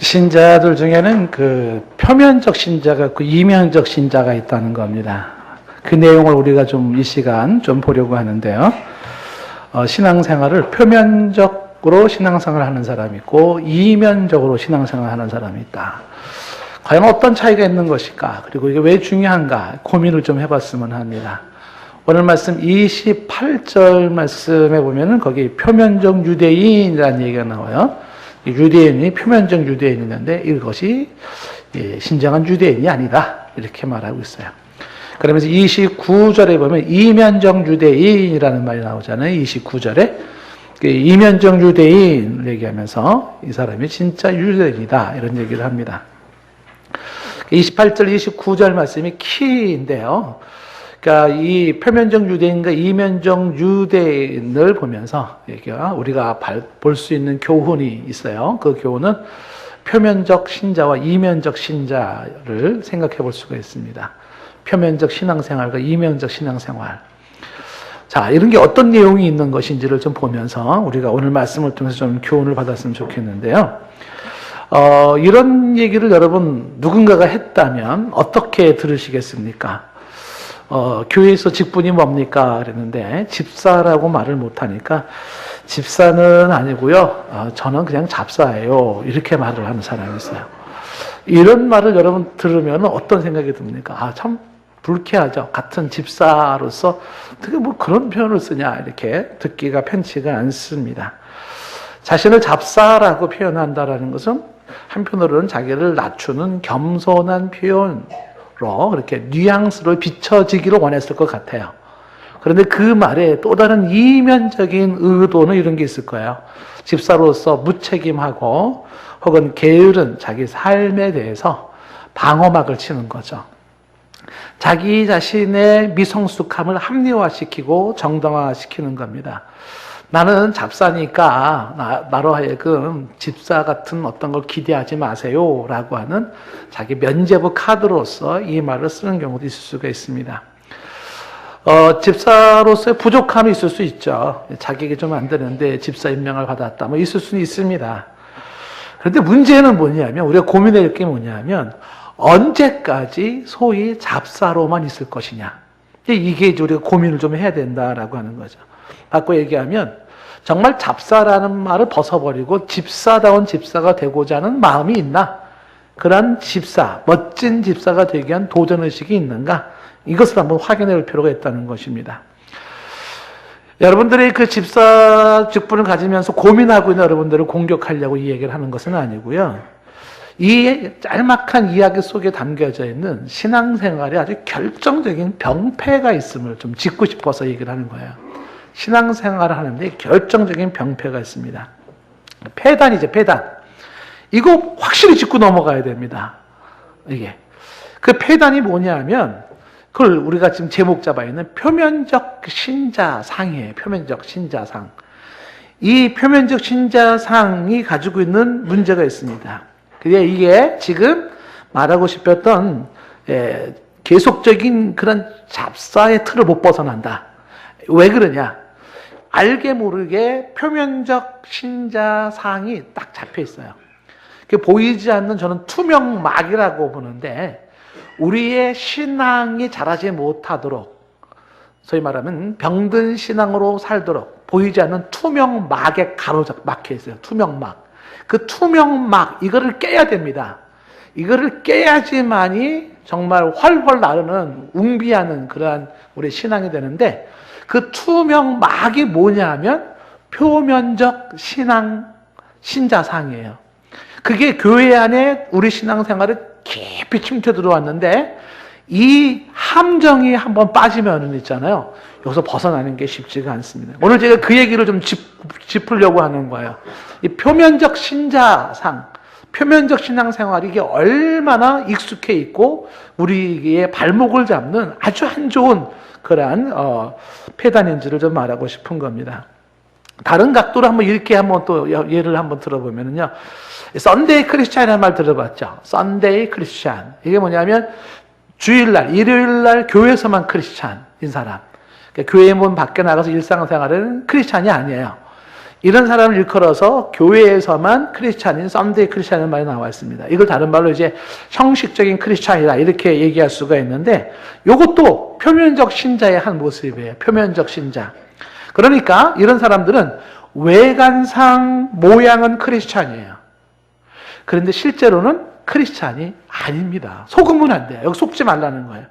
신자들 중에는 그 표면적 신자가 있고 이면적 신자가 있다는 겁니다. 그 내용을 우리가 좀 이 시간 좀 보려고 하는데요. 신앙생활을 표면적으로 신앙생활을 하는 사람이 있고 이면적으로 신앙생활을 하는 사람이 있다. 과연 어떤 차이가 있는 것일까? 그리고 이게 왜 중요한가? 고민을 좀 해봤으면 합니다. 오늘 말씀 28절 말씀에 보면은 거기 표면적 유대인이라는 얘기가 나와요. 유대인이 표면적 유대인이는데 이것이 신정한 유대인이 아니다. 이렇게 말하고 있어요. 그러면서 29절에 보면 이면적 유대인이라는 말이 나오잖아요. 29절에. 이면적 유대인을 얘기하면서 이 사람이 진짜 유대인이다. 이런 얘기를 합니다. 28절, 29절 말씀이 키인데요. 그러니까 이 표면적 유대인과 이면적 유대인을 보면서 우리가 볼 수 있는 교훈이 있어요. 그 교훈은 표면적 신자와 이면적 신자를 생각해 볼 수가 있습니다. 표면적 신앙생활과 이면적 신앙생활. 자, 이런 게 어떤 내용이 있는 것인지를 좀 보면서 우리가 오늘 말씀을 통해서 좀 교훈을 받았으면 좋겠는데요. 이런 얘기를 여러분 누군가가 했다면 어떻게 들으시겠습니까? 교회에서 직분이 뭡니까? 그랬는데 집사라고 말을 못하니까 집사는 아니고요. 저는 그냥 잡사예요. 이렇게 말을 하는 사람이 있어요. 이런 말을 여러분 들으면 어떤 생각이 듭니까? 참 불쾌하죠. 같은 집사로서 어떻게 뭐 그런 표현을 쓰냐 이렇게 듣기가 편치가 않습니다. 자신을 잡사라고 표현한다라는 것은 한편으로는 자기를 낮추는 겸손한 표현으로 그렇게 뉘앙스로 비춰지기를 원했을 것 같아요. 그런데 그 말에 또 다른 이면적인 의도는 이런 게 있을 거예요. 집사로서 무책임하고 혹은 게으른 자기 삶에 대해서 방어막을 치는 거죠. 자기 자신의 미성숙함을 합리화시키고 정당화시키는 겁니다. 나는 잡사니까 나로 하여금 집사 같은 어떤 걸 기대하지 마세요 라고 하는 자기 면죄부 카드로서 이 말을 쓰는 경우도 있을 수가 있습니다. 집사로서의 부족함이 있을 수 있죠. 자기에게 좀 안 되는데 집사 임명을 받았다 뭐 있을 수는 있습니다. 그런데 문제는 뭐냐면 우리가 고민할 게 뭐냐면 언제까지 소위 잡사로만 있을 것이냐. 이게 우리가 고민을 좀 해야 된다라고 하는 거죠. 바꿔 얘기하면 정말 잡사라는 말을 벗어버리고 집사다운 집사가 되고자 하는 마음이 있나? 그런 집사, 멋진 집사가 되기 위한 도전의식이 있는가? 이것을 한번 확인해 볼 필요가 있다는 것입니다. 여러분들이 그 집사 직분을 가지면서 고민하고 있는 여러분들을 공격하려고 이 얘기를 하는 것은 아니고요. 이 짤막한 이야기 속에 담겨져 있는 신앙생활에 아주 결정적인 병폐가 있음을 좀 짚고 싶어서 얘기를 하는 거예요. 신앙생활을 하는데 결정적인 병폐가 있습니다. 폐단이죠, 폐단. 이거 확실히 짚고 넘어가야 됩니다. 이게. 그 폐단이 뭐냐면, 그걸 우리가 지금 제목 잡아 있는 표면적 신자상이에요. 표면적 신자상. 이 표면적 신자상이 가지고 있는 문제가 있습니다. 그게 이게 지금 말하고 싶었던 계속적인 그런 잡사의 틀을 못 벗어난다. 왜 그러냐? 알게 모르게 표면적 신자상이 딱 잡혀 있어요. 그게 보이지 않는 저는 투명막이라고 보는데 우리의 신앙이 자라지 못하도록 소위 말하면 병든 신앙으로 살도록 보이지 않는 투명막에 막혀 있어요. 투명막. 그 투명막 이거를 깨야 됩니다. 이거를 깨야지만이 정말 활활 나르는 웅비하는 그러한 우리 신앙이 되는데 그 투명막이 뭐냐면 표면적 신자상이에요. 그게 교회 안에 우리 신앙생활에 깊이 침투 들어왔는데 이 함정이 한번 빠지면 있잖아요. 여기서 벗어나는 게 쉽지가 않습니다. 오늘 제가 그 얘기를 좀 짚으려고 하는 거예요. 이 표면적 신자상, 표면적 신앙생활이 이게 얼마나 익숙해 있고 우리의 발목을 잡는 아주 안 좋은 그러한 폐단인지를 좀 말하고 싶은 겁니다. 다른 각도로 한번 이렇게 한번 또 예를 한번 들어보면요. 썬데이 크리스찬이라는 말 들어봤죠? 썬데이 크리스찬. 이게 뭐냐면 주일날, 일요일날 교회에서만 크리스찬인 사람. 그러니까 교회 문 밖에 나가서 일상생활은 크리스찬이 아니에요. 이런 사람을 일컬어서 교회에서만 크리스찬인 썬데이 크리스찬이라는 말이 나와 있습니다. 이걸 다른 말로 이제 형식적인 크리스찬이다 이렇게 얘기할 수가 있는데 이것도 표면적 신자의 한 모습이에요. 표면적 신자. 그러니까 이런 사람들은 외관상 모양은 크리스찬이에요. 그런데 실제로는 크리스찬이 아닙니다. 속으면 안 돼요. 여기 속지 말라는 거예요.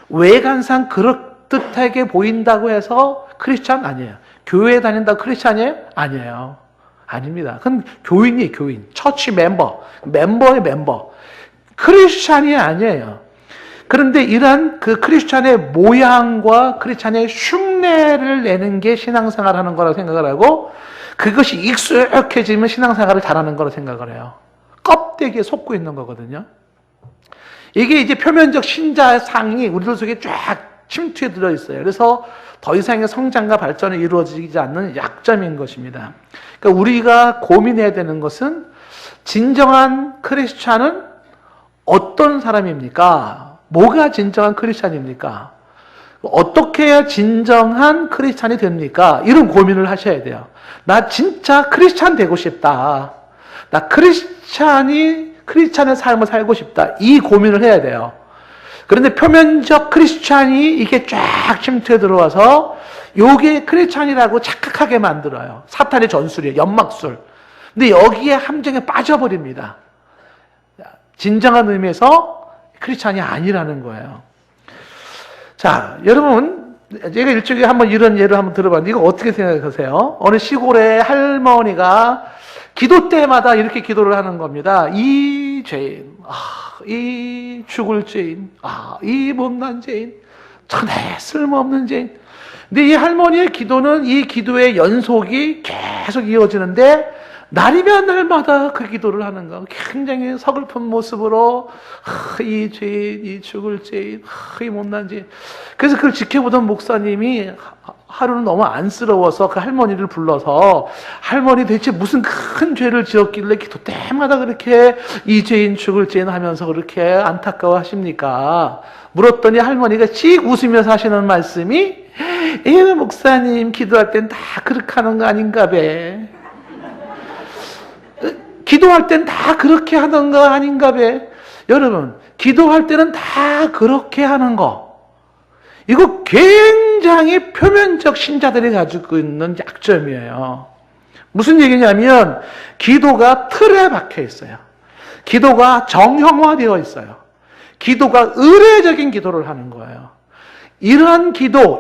외관상 그럴듯하게 보인다고 해서 크리스찬 아니에요. 교회에 다닌다고 크리스찬이에요? 아니에요. 아닙니다. 그건 교인이에요, 교인. 처치 멤버의 멤버. 크리스찬이 아니에요. 그런데 이런 그 크리스찬의 모양과 크리스찬의 흉내를 내는 게 신앙생활 하는 거라고 생각을 하고 그것이 익숙해지면 신앙생활을 잘하는 거라고 생각을 해요. 껍데기에 속고 있는 거거든요. 이게 이제 표면적 신자상이 우리들 속에 쫙 침투해 들어있어요. 그래서 더 이상의 성장과 발전이 이루어지지 않는 약점인 것입니다. 그러니까 우리가 고민해야 되는 것은 진정한 크리스찬은 어떤 사람입니까? 뭐가 진정한 크리스찬입니까? 어떻게 해야 진정한 크리스찬이 됩니까? 이런 고민을 하셔야 돼요. 나 진짜 크리스찬 되고 싶다. 나 크리스찬의 삶을 살고 싶다. 이 고민을 해야 돼요. 그런데 표면적 크리스찬이 이게 쫙 침투해 들어와서 요게 크리스찬이라고 착각하게 만들어요. 사탄의 전술이에요. 연막술. 근데 여기에 함정에 빠져버립니다. 진정한 의미에서 크리스찬이 아니라는 거예요. 자, 여러분, 제가 일종의 한번 이런 예를 한번 들어봤는데 이거 어떻게 생각하세요? 어느 시골의 할머니가 기도 때마다 이렇게 기도를 하는 겁니다. 이 죄인, 이 죽을 죄인, 이 못난 죄인, 천해 쓸모없는 죄인. 근데 이 할머니의 기도는 이 기도의 연속이 계속 이어지는데 날이면 날마다 그 기도를 하는 거. 굉장히 서글픈 모습으로 이 죄인, 이 죽을 죄인, 이 못난 죄인. 그래서 그걸 지켜보던 목사님이 하루는 너무 안쓰러워서 그 할머니를 불러서 할머니 대체 무슨 큰 죄를 지었길래 기도 때마다 그렇게 이 죄인 죽을 죄인 하면서 그렇게 안타까워 하십니까? 물었더니 할머니가 씩 웃으면서 하시는 말씀이 목사님 기도할 땐 다 그렇게 하는 거 아닌가 배. 기도할 땐 다 그렇게 하는 거 아닌가 배. 여러분 기도할 때는 다 그렇게 하는 거 이거 굉장히 표면적 신자들이 가지고 있는 약점이에요. 무슨 얘기냐면 기도가 틀에 박혀 있어요. 기도가 정형화되어 있어요. 기도가 의례적인 기도를 하는 거예요. 이러한 기도,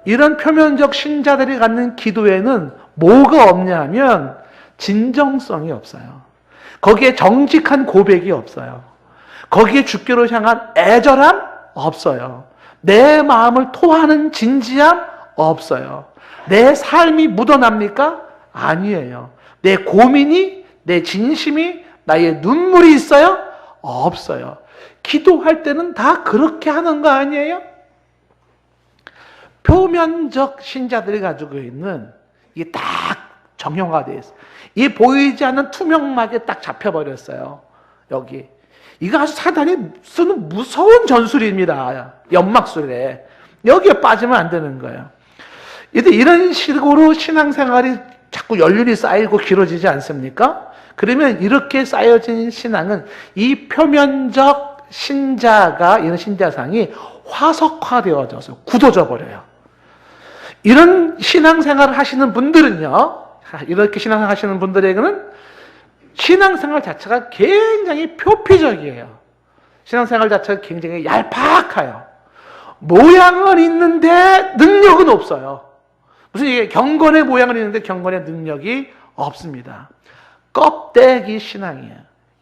이런 표면적 신자들이 갖는 기도에는 뭐가 없냐면 진정성이 없어요. 거기에 정직한 고백이 없어요. 거기에 주께로 향한 애절함 없어요. 내 마음을 토하는 진지함 없어요. 내 삶이 묻어납니까? 아니에요. 내 고민이, 내 진심이, 나의 눈물이 있어요? 없어요. 기도할 때는 다 그렇게 하는 거 아니에요? 표면적 신자들이 가지고 있는 이게 딱 정형화되어 있어요. 이 보이지 않는 투명막에 딱 잡혀버렸어요. 여기. 이거 아주 사단이 쓰는 무서운 전술입니다. 연막술에. 여기에 빠지면 안 되는 거예요. 이런 식으로 신앙생활이 자꾸 연륜이 쌓이고 길어지지 않습니까? 그러면 이렇게 쌓여진 신앙은 이 표면적 신자가, 이런 신자상이 화석화되어져서 굳어져 버려요. 이런 신앙생활을 하시는 분들은요, 이렇게 신앙생활 하시는 분들에게는 신앙생활 자체가 굉장히 표피적이에요. 신앙생활 자체가 굉장히 얄팍해요. 모양은 있는데 능력은 없어요. 무슨 이게 경건의 모양은 있는데 경건의 능력이 없습니다. 껍데기 신앙이에요.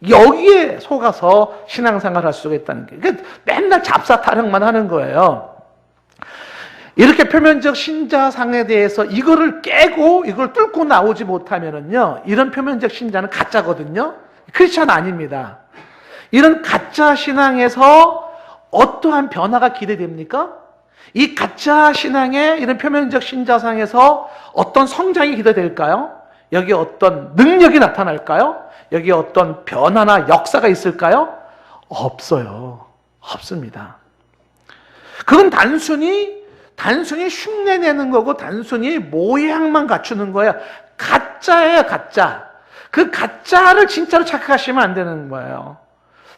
여기에 속아서 신앙생활 할 수가 있다는 게. 그러니까 맨날 잡사 타령만 하는 거예요. 이렇게 표면적 신자상에 대해서 이거를 깨고 이걸 뚫고 나오지 못하면은요, 이런 표면적 신자는 가짜거든요. 크리스찬 아닙니다. 이런 가짜 신앙에서 어떠한 변화가 기대됩니까? 이 가짜 신앙의 이런 표면적 신자상에서 어떤 성장이 기대될까요? 여기에 어떤 능력이 나타날까요? 여기에 어떤 변화나 역사가 있을까요? 없어요. 없습니다. 그건 단순히 흉내내는 거고 단순히 모양만 갖추는 거예요. 가짜예요, 가짜. 그 가짜를 진짜로 착각하시면 안 되는 거예요.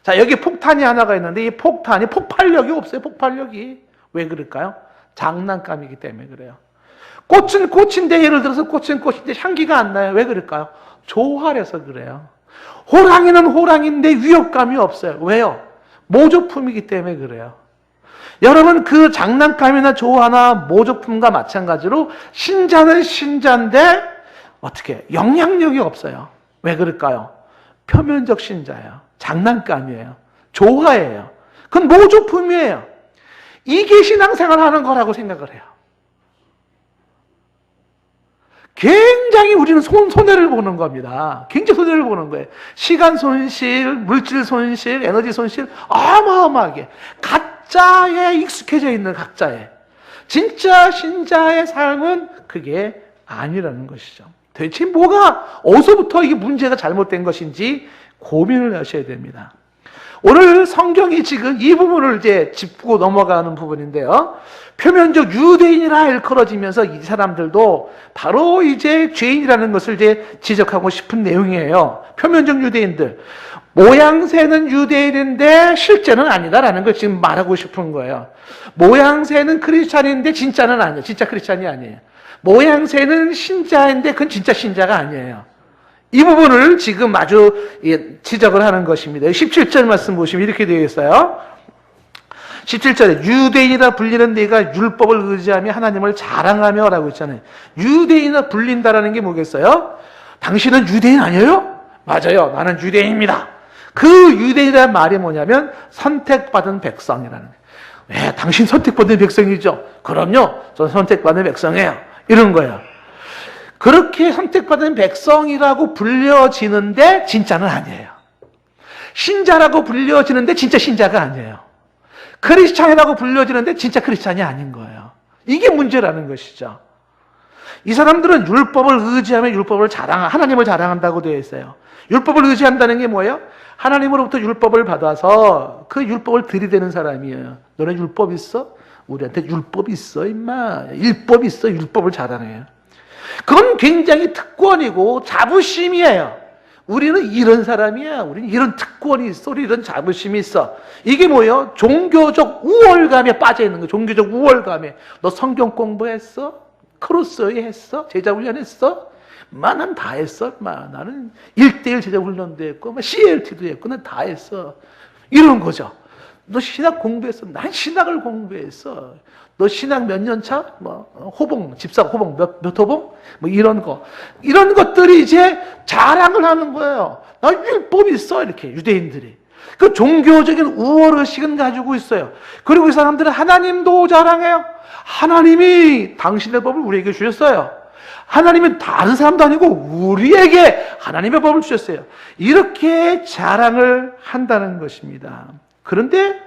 자, 여기 폭탄이 하나가 있는데 이 폭탄이 폭발력이 없어요, 폭발력이. 왜 그럴까요? 장난감이기 때문에 그래요. 꽃은 꽃인데, 예를 들어서 꽃은 꽃인데 향기가 안 나요. 왜 그럴까요? 조화려서 그래요. 호랑이는 호랑이인데 위협감이 없어요. 왜요? 모조품이기 때문에 그래요. 여러분, 그 장난감이나 조화나 모조품과 마찬가지로 신자는 신자인데 어떻게 영향력이 없어요. 왜 그럴까요? 표면적 신자예요. 장난감이에요. 조화예요. 그건 모조품이에요. 이게 신앙생활 하는 거라고 생각을 해요. 굉장히 우리는 손해를 보는 겁니다. 굉장히 손해를 보는 거예요. 시간 손실, 물질 손실, 에너지 손실, 어마어마하게. 가짜에 익숙해져 있는 각자에. 진짜 신자의 삶은 그게 아니라는 것이죠. 대체 뭐가, 어디서부터 이게 문제가 잘못된 것인지 고민을 하셔야 됩니다. 오늘 성경이 지금 이 부분을 이제 짚고 넘어가는 부분인데요. 표면적 유대인이라 일컬어지면서 이 사람들도 바로 이제 죄인이라는 것을 이제 지적하고 싶은 내용이에요. 표면적 유대인들. 모양새는 유대인인데 실제는 아니다라는 걸 지금 말하고 싶은 거예요. 모양새는 크리스찬인데 진짜는 아니에요. 진짜 크리스찬이 아니에요. 모양새는 신자인데 그건 진짜 신자가 아니에요. 이 부분을 지금 아주 지적을 하는 것입니다. 17절 말씀 보시면 이렇게 되어 있어요. 17절에 유대인이라 불리는 네가 율법을 의지하며 하나님을 자랑하며 라고 있잖아요. 유대인이라 불린다라는 게 뭐겠어요? 당신은 유대인 아니에요? 맞아요. 나는 유대인입니다. 그 유대인이라는 말이 뭐냐면 선택받은 백성이라는 거예요. 왜? 당신 선택받은 백성이죠? 그럼요. 저는 선택받은 백성이에요. 이런 거예요. 그렇게 선택받은 백성이라고 불려지는데 진짜는 아니에요. 신자라고 불려지는데 진짜 신자가 아니에요. 크리스찬이라고 불려지는데 진짜 크리스찬이 아닌 거예요. 이게 문제라는 것이죠. 이 사람들은 율법을 의지하며 율법을 하나님을 자랑한다고 되어 있어요. 율법을 의지한다는 게 뭐예요? 하나님으로부터 율법을 받아서 그 율법을 들이대는 사람이에요. 너네 율법 있어? 우리한테 율법 있어, 임마. 율법 있어. 율법을 자랑해요. 그건 굉장히 특권이고 자부심이에요. 우리는 이런 사람이야. 우리는 이런 특권이 있어. 우리 이런 자부심이 있어. 이게 뭐예요? 종교적 우월감에 빠져 있는 거예요. 종교적 우월감에. 너 성경 공부했어? 크로스웨이 했어? 제자훈련 했어? 난 다 했어. 나는 1:1 제자훈련도 했고 CLT도 했고 난 다 했어. 이런 거죠. 너 신학 공부했어? 난 신학을 공부했어. 너 신학 몇 년 차? 호봉, 집사 호봉, 몇 호봉? 이런 거. 이런 것들이 이제 자랑을 하는 거예요. 나 율법이 있어. 이렇게 유대인들이. 그 종교적인 우월의식은 가지고 있어요. 그리고 이 사람들은 하나님도 자랑해요. 하나님이 당신의 법을 우리에게 주셨어요. 하나님은 다른 사람도 아니고 우리에게 하나님의 법을 주셨어요. 이렇게 자랑을 한다는 것입니다. 그런데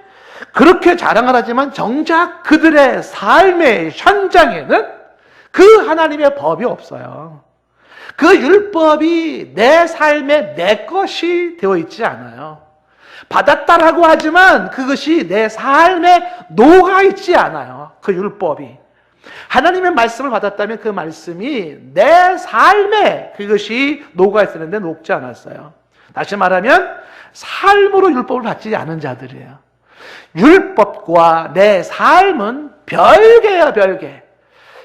그렇게 자랑을 하지만 정작 그들의 삶의 현장에는 그 하나님의 법이 없어요. 그 율법이 내 삶에 내 것이 되어 있지 않아요. 받았다라고 하지만 그것이 내 삶에 녹아 있지 않아요. 그 율법이. 하나님의 말씀을 받았다면 그 말씀이 내 삶에 그것이 녹아 있었는데 녹지 않았어요. 다시 말하면 삶으로 율법을 받지 않은 자들이에요. 율법과 내 삶은 별개야, 별개.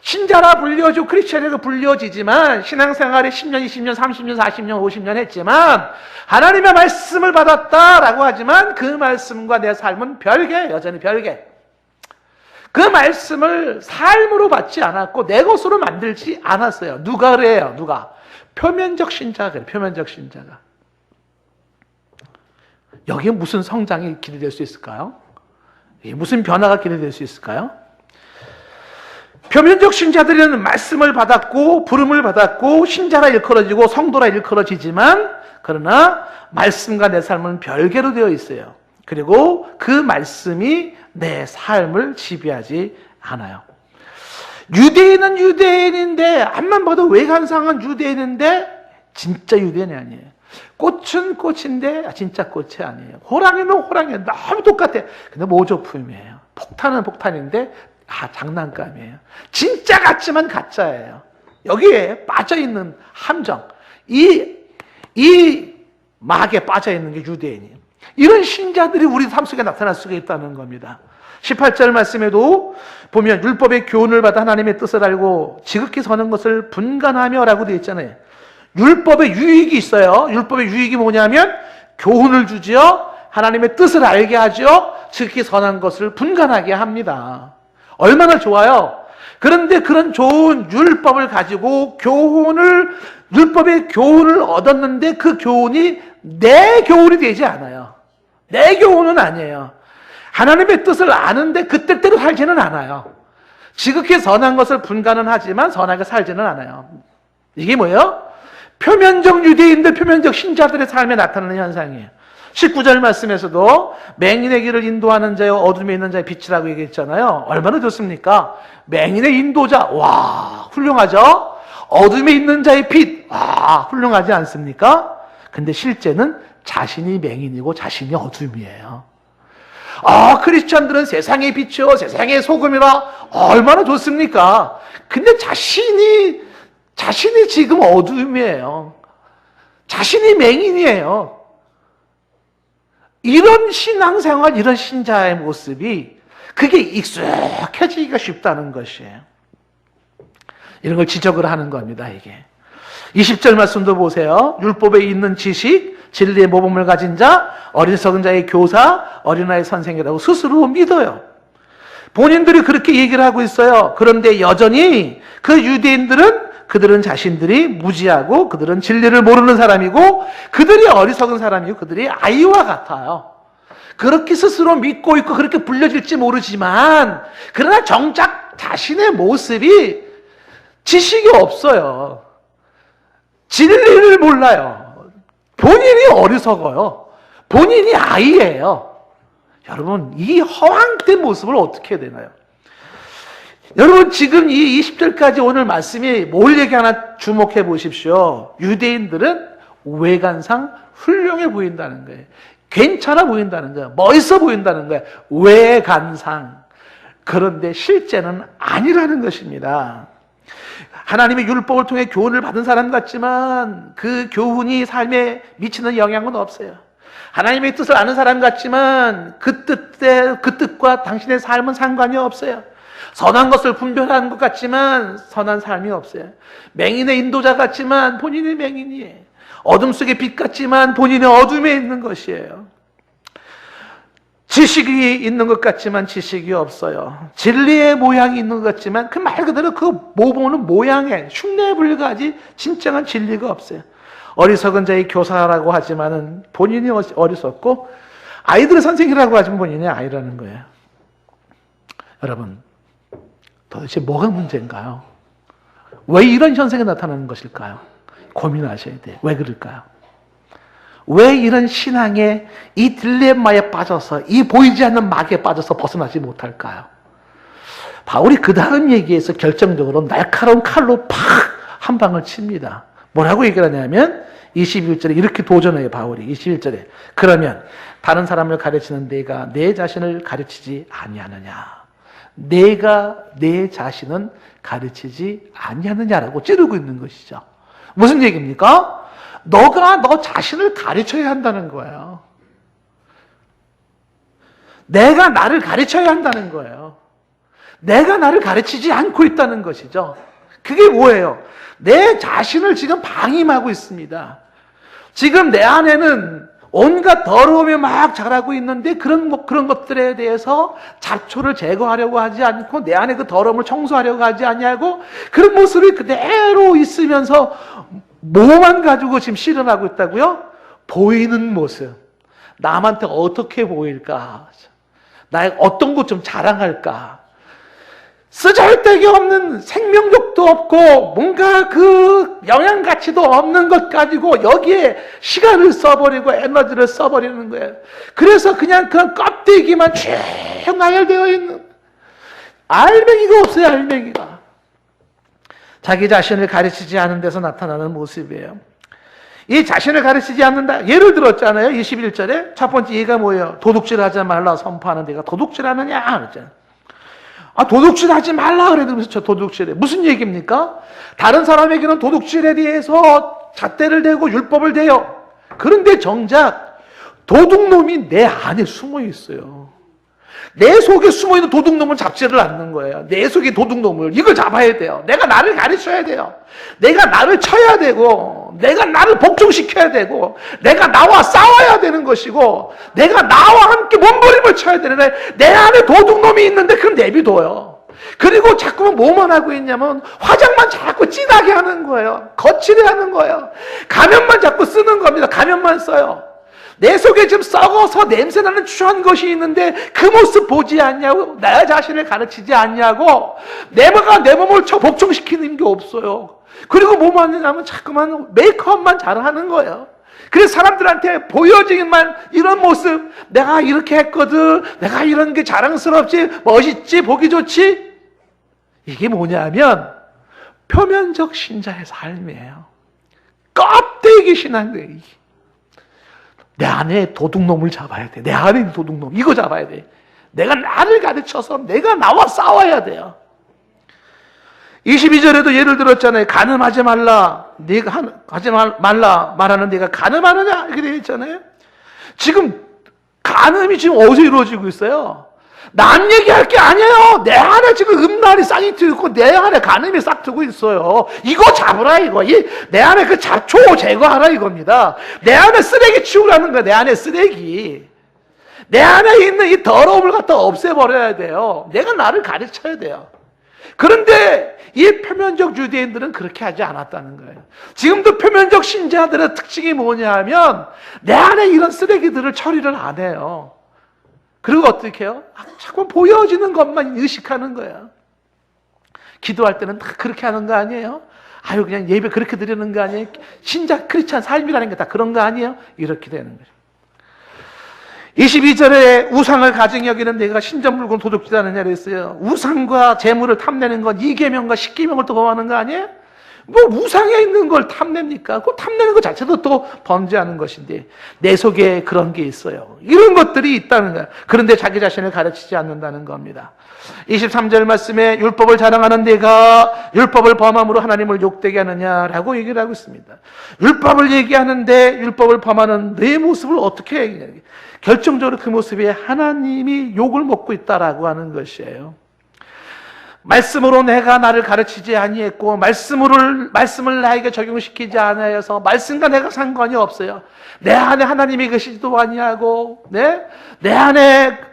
신자라 불려지고 크리스천이라고 불려지지만 신앙생활에 10년, 20년, 30년, 40년, 50년 했지만 하나님의 말씀을 받았다라고 하지만 그 말씀과 내 삶은 별개, 여전히 별개. 그 말씀을 삶으로 받지 않았고 내 것으로 만들지 않았어요. 누가 그래요? 누가? 표면적 신자가 그래요. 표면적 신자가. 여기에 무슨 성장이 기대될 수 있을까요? 무슨 변화가 기대될 수 있을까요? 표면적 신자들은 말씀을 받았고 부름을 받았고 신자라 일컬어지고 성도라 일컬어지지만 그러나 말씀과 내 삶은 별개로 되어 있어요. 그리고 그 말씀이 내 삶을 지배하지 않아요. 유대인은 유대인인데 앞만 봐도 외관상은 유대인인데 진짜 유대인이 아니에요. 꽃은 꽃인데 진짜 꽃이 아니에요. 호랑이는 호랑이에요. 너무 똑같아요. 근데 모조품이에요. 폭탄은 폭탄인데 장난감이에요. 진짜 같지만 가짜예요. 여기에 빠져있는 함정, 이 막에 빠져있는 게 유대인이에요. 이런 신자들이 우리 삶 속에 나타날 수가 있다는 겁니다. 18절 말씀에도 보면 율법의 교훈을 받아 하나님의 뜻을 알고 지극히 서는 것을 분간하며 라고 되어 있잖아요. 율법의 유익이 있어요. 율법의 유익이 뭐냐면 교훈을 주지요. 하나님의 뜻을 알게 하죠. 지극히 선한 것을 분간하게 합니다. 얼마나 좋아요. 그런데 그런 좋은 율법을 가지고 율법의 교훈을 얻었는데 그 교훈이 내 교훈이 되지 않아요. 내 교훈은 아니에요. 하나님의 뜻을 아는데 그 뜻대로 살지는 않아요. 지극히 선한 것을 분간은 하지만 선하게 살지는 않아요. 이게 뭐예요? 표면적 유대인들, 표면적 신자들의 삶에 나타나는 현상이에요. 19절 말씀에서도 맹인의 길을 인도하는 자여 어둠에 있는 자의 빛이라고 얘기했잖아요. 얼마나 좋습니까? 맹인의 인도자, 와, 훌륭하죠? 어둠에 있는 자의 빛, 와, 훌륭하지 않습니까? 근데 실제는 자신이 맹인이고 자신이 어둠이에요. 크리스찬들은 세상의 빛이요, 세상의 소금이라 얼마나 좋습니까? 근데 자신이 지금 어둠이에요. 자신이 맹인이에요. 이런 신앙생활, 이런 신자의 모습이 그게 익숙해지기가 쉽다는 것이에요. 이런 걸 지적을 하는 겁니다, 이게. 20절 말씀도 보세요. 율법에 있는 지식, 진리의 모범을 가진 자, 어리석은 자의 교사, 어린아이 선생이라고 스스로 믿어요. 본인들이 그렇게 얘기를 하고 있어요. 그런데 여전히 그 유대인들은 그들은 자신들이 무지하고 그들은 진리를 모르는 사람이고 그들이 어리석은 사람이고 그들이 아이와 같아요. 그렇게 스스로 믿고 있고 그렇게 불려질지 모르지만 그러나 정작 자신의 모습이 지식이 없어요. 진리를 몰라요. 본인이 어리석어요. 본인이 아이예요. 여러분, 이 허황된 모습을 어떻게 해야 되나요? 여러분, 지금 이 20절까지 오늘 말씀이 뭘 얘기하나 주목해 보십시오. 유대인들은 외관상 훌륭해 보인다는 거예요. 괜찮아 보인다는 거예요. 멋있어 보인다는 거예요. 외관상. 그런데 실제는 아니라는 것입니다. 하나님의 율법을 통해 교훈을 받은 사람 같지만 그 교훈이 삶에 미치는 영향은 없어요. 하나님의 뜻을 아는 사람 같지만 그 뜻과 당신의 삶은 상관이 없어요. 선한 것을 분별하는 것 같지만 선한 삶이 없어요. 맹인의 인도자 같지만 본인이 맹인이에요. 어둠 속의 빛 같지만 본인이 어둠에 있는 것이에요. 지식이 있는 것 같지만 지식이 없어요. 진리의 모양이 있는 것 같지만 그 말 그대로 그 모범은 모양에 흉내에 불과하지 진정한 진리가 없어요. 어리석은 자의 교사라고 하지만은 본인이 어리석고 아이들의 선생이라고 하지만 본인이 아이라는 거예요. 여러분, 도대체 뭐가 문제인가요? 왜 이런 현상이 나타나는 것일까요? 고민하셔야 돼요. 왜 그럴까요? 왜 이런 신앙의 이 딜레마에 빠져서 이 보이지 않는 막에 빠져서 벗어나지 못할까요? 바울이 그 다음 얘기에서 결정적으로 날카로운 칼로 팍 한 방을 칩니다. 뭐라고 얘기를 하냐면 21절에 이렇게 도전해요. 바울이 21절에 그러면 다른 사람을 가르치는 내가 내 자신을 가르치지 아니하느냐? 내가 내 자신은 가르치지 아니하느냐라고 찌르고 있는 것이죠. 무슨 얘기입니까? 너가 너 자신을 가르쳐야 한다는 거예요. 내가 나를 가르쳐야 한다는 거예요. 내가 나를 가르치지 않고 있다는 것이죠. 그게 뭐예요? 내 자신을 지금 방임하고 있습니다. 지금 내 안에는 온갖 더러움이 막 자라고 있는데 그런 것들에 대해서 잡초를 제거하려고 하지 않고 내 안에 그 더러움을 청소하려고 하지 않냐고 그런 모습이 그대로 있으면서 뭐만 가지고 지금 실현하고 있다고요? 보이는 모습. 남한테 어떻게 보일까? 나의 어떤 것 좀 자랑할까? 쓰잘데기 없는 생명력도 없고 뭔가 그 영양 가치도 없는 것 가지고 여기에 시간을 써버리고 에너지를 써버리는 거예요. 그래서 그냥 그런 껍데기만 쭉 나열되어 있는 알맹이가 없어요. 알맹이가. 자기 자신을 가르치지 않은 데서 나타나는 모습이에요. 이 자신을 가르치지 않는다. 예를 들었잖아요. 21절에 첫 번째 예가 뭐예요? 도둑질하지 말라 선포하는 데가 도둑질하느냐? 그랬잖아요. 도둑질 하지 말라 그래도 저 도둑질해. 무슨 얘기입니까? 다른 사람에게는 도둑질에 대해서 잣대를 대고 율법을 대요. 그런데 정작 도둑놈이 내 안에 숨어 있어요. 내 속에 숨어있는 도둑놈을 잡지를 않는 거예요. 내 속에 도둑놈을 이걸 잡아야 돼요. 내가 나를 가르쳐야 돼요. 내가 나를 쳐야 되고 내가 나를 복종시켜야 되고 내가 나와 싸워야 되는 것이고 내가 나와 함께 몸부림을 쳐야 되는데 내 안에 도둑놈이 있는데 그럼 내비둬요. 그리고 자꾸만 뭐만 하고 있냐면 화장만 자꾸 진하게 하는 거예요. 거칠게 하는 거예요. 가면만 자꾸 쓰는 겁니다. 가면만 써요. 내 속에 지금 썩어서 냄새나는 추한 것이 있는데 그 모습 보지 않냐고, 나 자신을 가르치지 않냐고, 내가 내 몸을 복종시키는 게 없어요. 그리고 뭐 하느냐면 자꾸만 메이크업만 잘하는 거예요. 그래서 사람들한테 보여지기만 이런 모습, 내가 이렇게 했거든, 내가 이런 게 자랑스럽지, 멋있지, 보기 좋지. 이게 뭐냐면 표면적 신자의 삶이에요. 껍데기 신앙이에요. 내 안에 도둑놈을 잡아야 돼. 내 안에 있는 도둑놈 이거 잡아야 돼. 내가 나를 가르쳐서 내가 나와 싸워야 돼요. 22절에도 예를 들었잖아요. 간음하지 말라. 네가 하지 말라 말하는 네가 간음하느냐 이렇게 되어 있잖아요. 지금 간음이 지금 어디서 이루어지고 있어요? 남 얘기할 게 아니에요. 내 안에 지금 음란이 싹이 트고 내 안에 간음이 싹 트고 있어요. 이거 잡으라 이거. 내 안에 그 잡초 제거하라 이겁니다. 내 안에 쓰레기 치우라는 거야. 내 안에 쓰레기. 내 안에 있는 이 더러움을 갖다 없애버려야 돼요. 내가 나를 가르쳐야 돼요. 그런데 이 표면적 유대인들은 그렇게 하지 않았다는 거예요. 지금도 표면적 신자들의 특징이 뭐냐 하면 내 안에 이런 쓰레기들을 처리를 안 해요. 그리고 어떻게 해요? 자꾸 보여지는 것만 의식하는 거예요. 기도할 때는 다 그렇게 하는 거 아니에요? 아유 그냥 예배 그렇게 드리는 거 아니에요? 신자 크리스찬 삶이라는 게 다 그런 거 아니에요? 이렇게 되는 거죠. 22절에 우상을 가증히 여기는 내가 신전물건 도둑질하느냐 그랬어요. 우상과 재물을 탐내는 건 2계명과 10계명을 또 범하는 거 아니에요? 뭐 우상에 있는 걸 탐냅니까? 그 탐내는 것 자체도 또 범죄하는 것인데 내 속에 그런 게 있어요. 이런 것들이 있다는 거예요. 그런데 자기 자신을 가르치지 않는다는 겁니다. 23절 말씀에 율법을 자랑하는 내가 율법을 범함으로 하나님을 욕되게 하느냐라고 얘기를 하고 있습니다. 율법을 얘기하는데 율법을 범하는 내 모습을 어떻게 얘기하냐. 결정적으로 그 모습에 하나님이 욕을 먹고 있다라고 하는 것이에요. 말씀으로 내가 나를 가르치지 아니했고 말씀을 나에게 적용시키지 않아서 말씀과 내가 상관이 없어요. 내 안에 하나님이 계시지도 아니하고 내 안에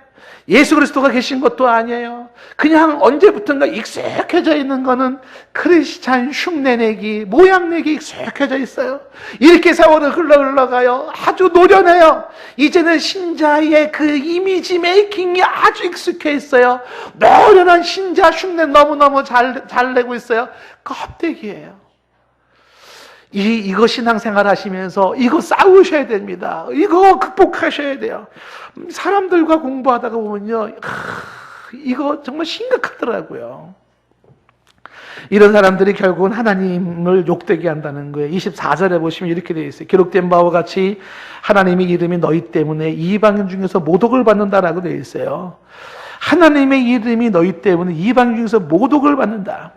예수 그리스도가 계신 것도 아니에요. 그냥 언제부턴가 익숙해져 있는 거는 크리스찬 흉내내기, 모양내기 익숙해져 있어요. 이렇게 세월을 흘러가요. 아주 노련해요. 이제는 신자의 그 이미지 메이킹이 아주 익숙해 있어요. 노련한 신자 흉내 너무너무 잘 내고 있어요. 껍데기예요. 이거 신앙생활 하시면서 이거 싸우셔야 됩니다. 이거 극복하셔야 돼요. 사람들과 공부하다가 보면요, 이거 정말 심각하더라고요. 이런 사람들이 결국은 하나님을 욕되게 한다는 거예요. 24절에 보시면 이렇게 되어 있어요. 기록된 바와 같이 하나님의 이름이 너희 때문에 이방인 중에서 모독을 받는다라고 되어 있어요. 하나님의 이름이 너희 때문에 이방인 중에서 모독을 받는다.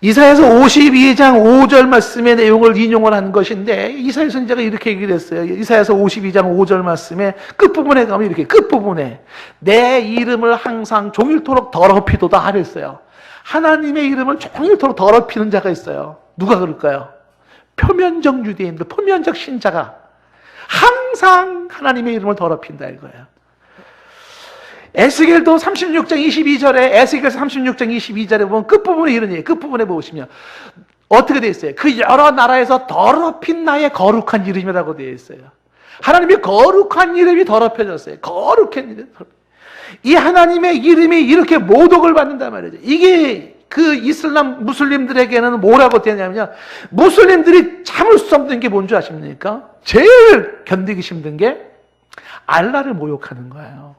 이사야서 52장 5절 말씀의 내용을 인용을 한 것인데 이사야 선지자가 이렇게 얘기를 했어요. 이사야서 52장 5절 말씀에 끝부분에 가면 이렇게 끝부분에 내 이름을 항상 종일토록 더럽히도다 하랬어요. 하나님의 이름을 종일토록 더럽히는 자가 있어요. 누가 그럴까요? 표면적 유대인들, 표면적 신자가 항상 하나님의 이름을 더럽힌다 이거예요. 에스겔도 36장 22절에 에스겔서 36장 22절에 보면 끝부분에 이런 얘기, 끝부분에 보시면 어떻게 되어 있어요? 그 여러 나라에서 더럽힌 나의 거룩한 이름이라고 되어 있어요. 하나님의 거룩한 이름이 더럽혀졌어요. 거룩한 이름. 이 하나님의 이름이 이렇게 모독을 받는단 말이죠. 이게 그 이슬람 무슬림들에게는 뭐라고 되냐면요. 무슬림들이 참을 수 없는 게 뭔지 아십니까? 제일 견디기 힘든 게 알라를 모욕하는 거예요.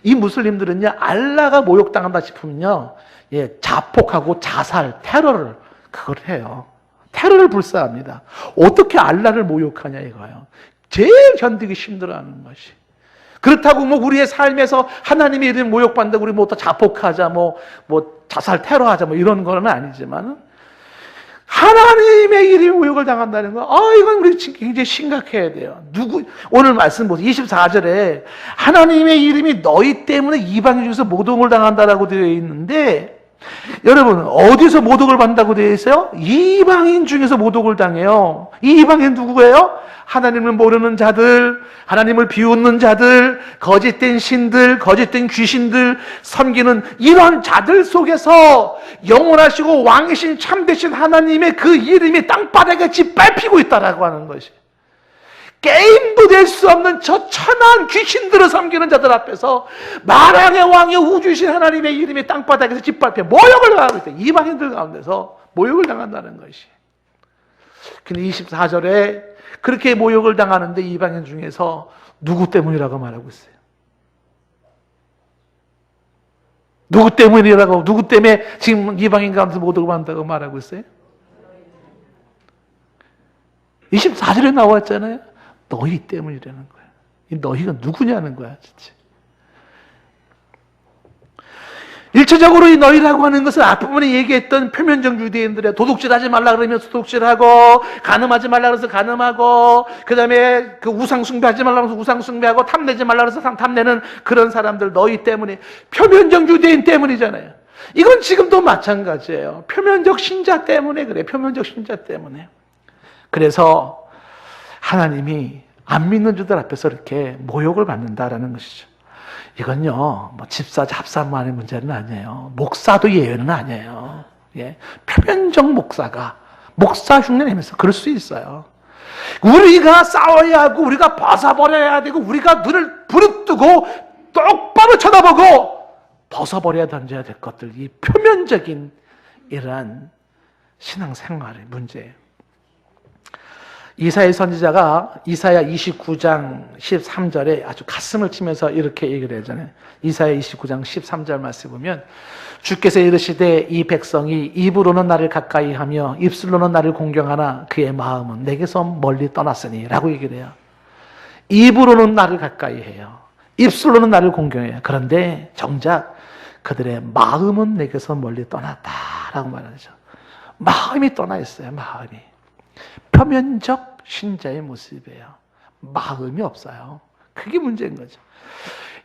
이 무슬림들은요, 알라가 모욕당한다 싶으면요, 자폭하고 자살, 테러를, 그걸 해요. 테러를 불사합니다. 어떻게 알라를 모욕하냐 이거예요. 제일 견디기 힘들어하는 것이. 그렇다고 뭐 우리의 삶에서 하나님의 이름 모욕받는다고 우리 뭐 또 자폭하자, 뭐 자살 테러하자, 뭐 이런 거는 아니지만 하나님의 이름이 모욕을 당한다는 거, 이건 우리 굉장히 심각해야 돼요. 오늘 말씀 보세요. 24절에 하나님의 이름이 너희 때문에 이방인 중에서 모독을 당한다라고 되어 있는데, 여러분, 어디서 모독을 받는다고 되어 있어요? 이방인 중에서 모독을 당해요. 이 이방인 누구예요? 하나님을 모르는 자들, 하나님을 비웃는 자들, 거짓된 신들, 거짓된 귀신들 섬기는 이런 자들 속에서 영원하시고 왕이신 참되신 하나님의 그 이름이 땅바닥에 짓밟히고 있다라고 하는 것이, 게임도 될 수 없는 저 천한 귀신들을 섬기는 자들 앞에서 만왕의 왕이 우주신 하나님의 이름이 땅바닥에서 짓밟혀 모욕을 당하고 있다. 이방인들 가운데서 모욕을 당한다는 것이. 근데 24절에 그렇게 모욕을 당하는데 이방인 중에서 누구 때문이라고 말하고 있어요? 누구 때문이라고, 누구 때문에 지금 이방인 가운데서 모독을 받는다고 말하고 있어요? 24절에 나왔잖아요. 너희 때문이라는 거야. 이 너희가 누구냐는 거야, 진짜. 일차적으로 이 너희라고 하는 것은 앞부분에 얘기했던 표면적 유대인들의 도둑질하지 말라 그러면 도둑질하고, 간음하지 말라 그래서 간음하고, 그 다음에 그 우상숭배하지 말라 그래서 우상숭배하고, 탐내지 말라 그래서 탐내는 그런 사람들, 너희 때문에, 표면적 유대인 때문이잖아요. 이건 지금도 마찬가지예요. 표면적 신자 때문에 그래. 표면적 신자 때문에. 그래서 하나님이 안 믿는 자들 앞에서 이렇게 모욕을 받는다라는 것이죠. 이건요, 뭐 집사, 잡사만의 문제는 아니에요. 목사도 예외는 아니에요. 예. 표면적 목사가 목사 흉내 내면서 그럴 수 있어요. 우리가 싸워야 하고, 우리가 벗어버려야 되고, 우리가 눈을 부릅뜨고 똑바로 쳐다보고 벗어버려야 던져야 될 것들, 이 표면적인 이러한 신앙생활의 문제예요. 이사야 선지자가 이사야 29장 13절에 아주 가슴을 치면서 이렇게 얘기를 하잖아요. 이사야 29장 13절 말씀 보면, 주께서 이르시되 이 백성이 입으로는 나를 가까이 하며 입술로는 나를 공경하나 그의 마음은 내게서 멀리 떠났으니 라고 얘기를 해요. 입으로는 나를 가까이 해요. 입술로는 나를 공경해요. 그런데 정작 그들의 마음은 내게서 멀리 떠났다라고 말하죠. 마음이 떠나 있어요. 마음이. 표면적 신자의 모습이에요. 마음이 없어요. 그게 문제인 거죠.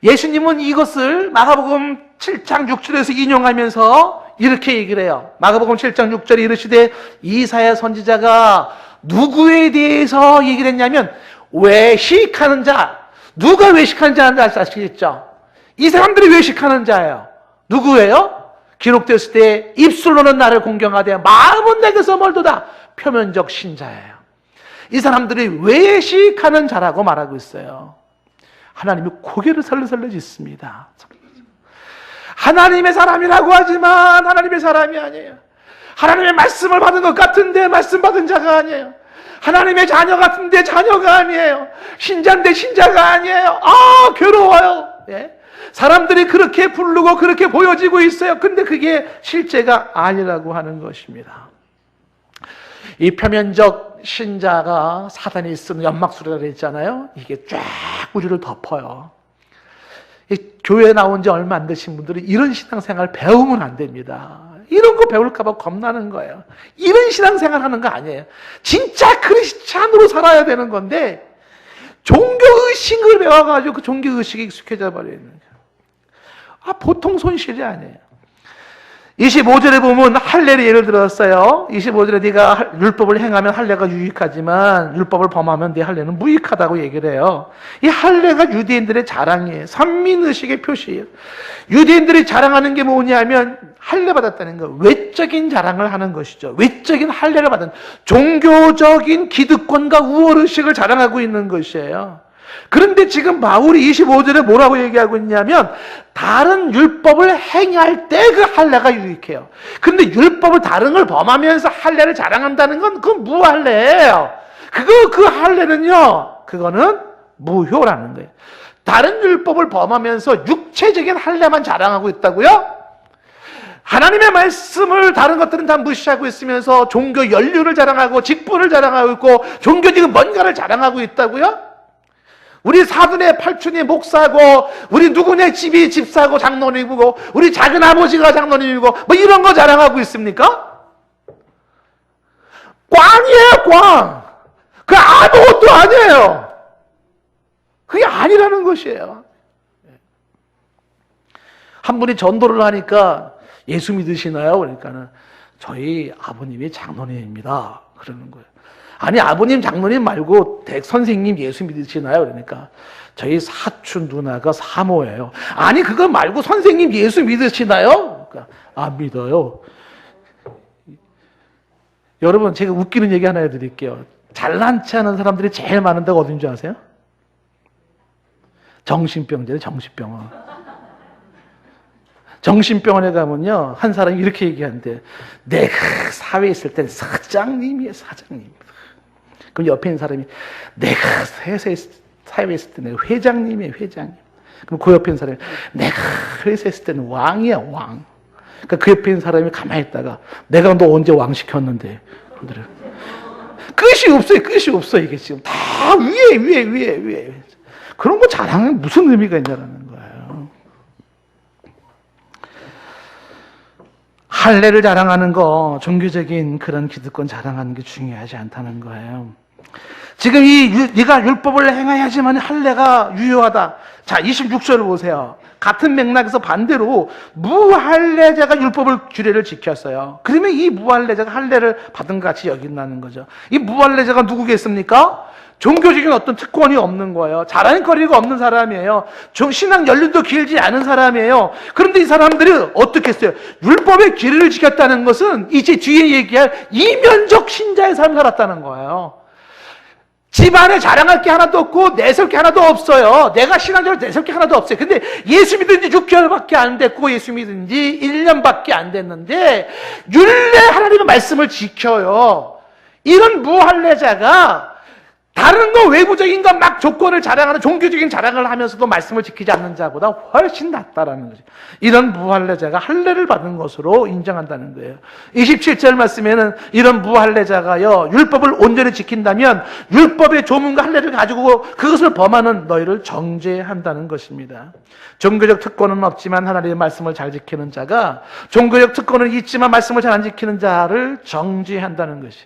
예수님은 이것을 마가복음 7장 6절에서 인용하면서 이렇게 얘기를 해요. 마가복음 7장 6절에 이르시되, 이사야 선지자가 누구에 대해서 얘기를 했냐면, 외식하는 자. 누가 외식하는 자인지 아시겠죠? 이 사람들이 외식하는 자예요. 누구예요? 기록되었을 때 입술로는 나를 공경하되 마음은 내게서 멀도다. 표면적 신자예요. 이 사람들이 외식하는 자라고 말하고 있어요. 하나님이 고개를 설레설레 짓습니다. 하나님의 사람이라고 하지만 하나님의 사람이 아니에요. 하나님의 말씀을 받은 것 같은데 말씀 받은 자가 아니에요. 하나님의 자녀 같은데 자녀가 아니에요. 신자인데 신자가 아니에요. 괴로워요. 예? 사람들이 그렇게 부르고 그렇게 보여지고 있어요. 근데 그게 실제가 아니라고 하는 것입니다. 이 표면적 신자가 사단이 쓰는 연막술이라고 했잖아요. 이게 쫙 우리를 덮어요. 이 교회 나온 지 얼마 안 되신 분들이 이런 신앙생활 배우면 안 됩니다. 이런 거 배울까 봐 겁나는 거예요. 이런 신앙생활 하는 거 아니에요. 진짜 크리스찬으로 살아야 되는 건데 종교의식을 배워가지고 그 종교의식에 익숙해져 버려 있는 거예요. 보통 손실이 아니에요. 25절에 보면 할례를 예를 들었어요. 25절에 네가 율법을 행하면 할례가 유익하지만 율법을 범하면 네 할례는 무익하다고 얘기를 해요. 이 할례가 유대인들의 자랑이에요. 선민의식의 표시예요. 유대인들이 자랑하는 게 뭐냐면 할례 받았다는 거, 외적인 자랑을 하는 것이죠. 외적인 할례를 받은 종교적인 기득권과 우월의식을 자랑하고 있는 것이에요. 그런데 지금 바울이 25절에 뭐라고 얘기하고 있냐면 다른 율법을 행할 때 그 할례가 유익해요. 근데 율법을 다른 걸 범하면서 할례를 자랑한다는 건 그건 무할례예요. 그 할례는요, 그거는 무효라는 거예요. 다른 율법을 범하면서 육체적인 할례만 자랑하고 있다고요? 하나님의 말씀을 다른 것들은 다 무시하고 있으면서 종교 연륜을 자랑하고 직분을 자랑하고 있고 종교적인 뭔가를 자랑하고 있다고요? 우리 사돈의 팔촌이 목사고, 우리 누구네 집이 집사고 장로님이고, 우리 작은 아버지가 장로님이고, 뭐 이런 거 자랑하고 있습니까? 꽝이에요, 꽝. 그 아무것도 아니에요. 그게 아니라는 것이에요. 한 분이 전도를 하니까 예수 믿으시나요? 그러니까는 저희 아버님이 장로님입니다. 그러는 거예요. 아니, 아버님 장로님 말고 댁 선생님 예수 믿으시나요? 그러니까 저희 사촌 누나가 사모예요. 아니, 그거 말고 선생님 예수 믿으시나요? 그러니까 안 믿어요. 여러분, 제가 웃기는 얘기 하나 해드릴게요. 잘난 체 하는 사람들이 제일 많은 데가 어딘지 아세요? 정신병자예요, 정신병원. 정신병원에 가면요, 한 사람이 이렇게 얘기하는데, 내가 사회에 있을 땐 사장님이에요, 사장님. 그럼 옆에 있는 사람이, 내가 사회에 있을 때 내가 회장님이에요, 회장님. 그럼 그 옆에 있는 사람이, 내가 회사에 있을 때는 왕이야, 왕. 그러니까 그 옆에 있는 사람이 가만히 있다가, 내가 너 언제 왕 시켰는데. 끝이 없어요, 끝이 없어, 이게 지금. 다 위에. 그런 거 자랑은 무슨 의미가 있냐라는 거예요. 할례를 자랑하는 거, 종교적인 그런 기득권 자랑하는 게 중요하지 않다는 거예요. 지금 네가 율법을 행해야지만 할례가 유효하다. 자, 26절을 보세요. 같은 맥락에서 반대로 무할례자가 율법을 규례를 지켰어요. 그러면 이 무할례자가 할례를 받은 것 같이 여긴다는 거죠. 이 무할례자가 누구겠습니까? 종교적인 어떤 특권이 없는 거예요. 자랑거리가 없는 사람이에요. 신앙 연륜도 길지 않은 사람이에요. 그런데 이 사람들이 어떻게 했어요? 율법의 규례를 지켰다는 것은 이제 뒤에 얘기할 이면적 신자의 삶을 살았다는 거예요. 집안에 자랑할 게 하나도 없고 내세울 게 하나도 없어요. 내가 신앙적으로 내세울 게 하나도 없어요. 근데 예수 믿은 지 6개월밖에 안 됐고 예수 믿은 지 1년밖에 안 됐는데 율례 하나님의 말씀을 지켜요. 이런 무할례자가 다른 거 외부적인 거 막 조건을 자랑하는 종교적인 자랑을 하면서도 말씀을 지키지 않는 자보다 훨씬 낫다라는 거죠. 이런 무할례자가 할례를 받은 것으로 인정한다는 거예요. 27절 말씀에는 이런 무할례자가요, 율법을 온전히 지킨다면 율법의 조문과 할례를 가지고 그것을 범하는 너희를 정죄한다는 것입니다. 종교적 특권은 없지만 하나님의 말씀을 잘 지키는 자가 종교적 특권은 있지만 말씀을 잘 안 지키는 자를 정죄한다는 것이.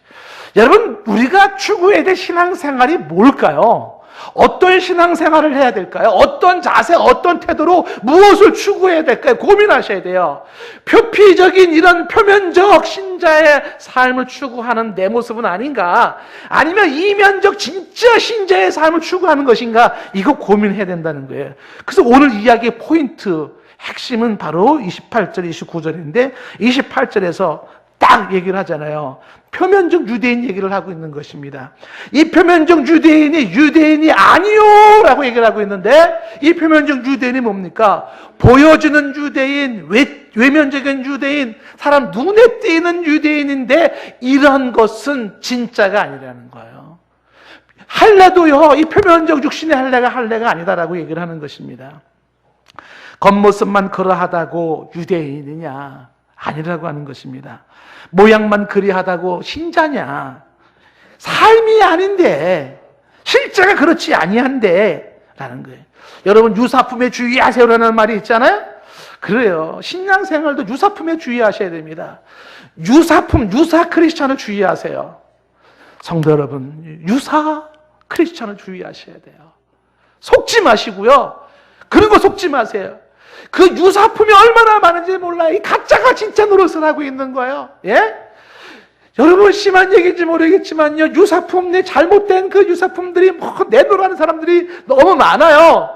여러분, 우리가 추구해야 될 신앙생활이 뭘까요? 어떤 신앙생활을 해야 될까요? 어떤 자세, 어떤 태도로 무엇을 추구해야 될까요? 고민하셔야 돼요. 표피적인 이런 표면적 신자의 삶을 추구하는 내 모습은 아닌가? 아니면 이면적 진짜 신자의 삶을 추구하는 것인가? 이거 고민해야 된다는 거예요. 그래서 오늘 이야기의 포인트, 핵심은 바로 28절, 29절인데 28절에서 딱 얘기를 하잖아요. 표면적 유대인 얘기를 하고 있는 것입니다. 이 표면적 유대인이 아니요! 라고 얘기를 하고 있는데 이 표면적 유대인이 뭡니까? 보여주는 유대인, 외면적인 유대인, 사람 눈에 띄는 유대인인데 이런 것은 진짜가 아니라는 거예요. 할례도요, 이 표면적 육신의 할례가 아니다라고 얘기를 하는 것입니다. 겉모습만 그러하다고 유대인이냐? 아니라고 하는 것입니다. 모양만 그리하다고 신자냐? 삶이 아닌데, 실제가 그렇지 아니한데 라는 거예요. 여러분, 유사품에 주의하세요라는 말이 있잖아요. 그래요. 신앙생활도 유사품에 주의하셔야 됩니다. 유사품, 유사 크리스찬을 주의하세요. 성도 여러분, 유사 크리스찬을 주의하셔야 돼요. 속지 마시고요. 그런 거 속지 마세요. 그 유사품이 얼마나 많은지 몰라요. 이 가짜가 진짜 노릇을 하고 있는 거예요. 예? 여러분, 심한 얘기인지 모르겠지만요, 유사품, 잘못된 그 유사품들이 내놓으라는 사람들이 너무 많아요.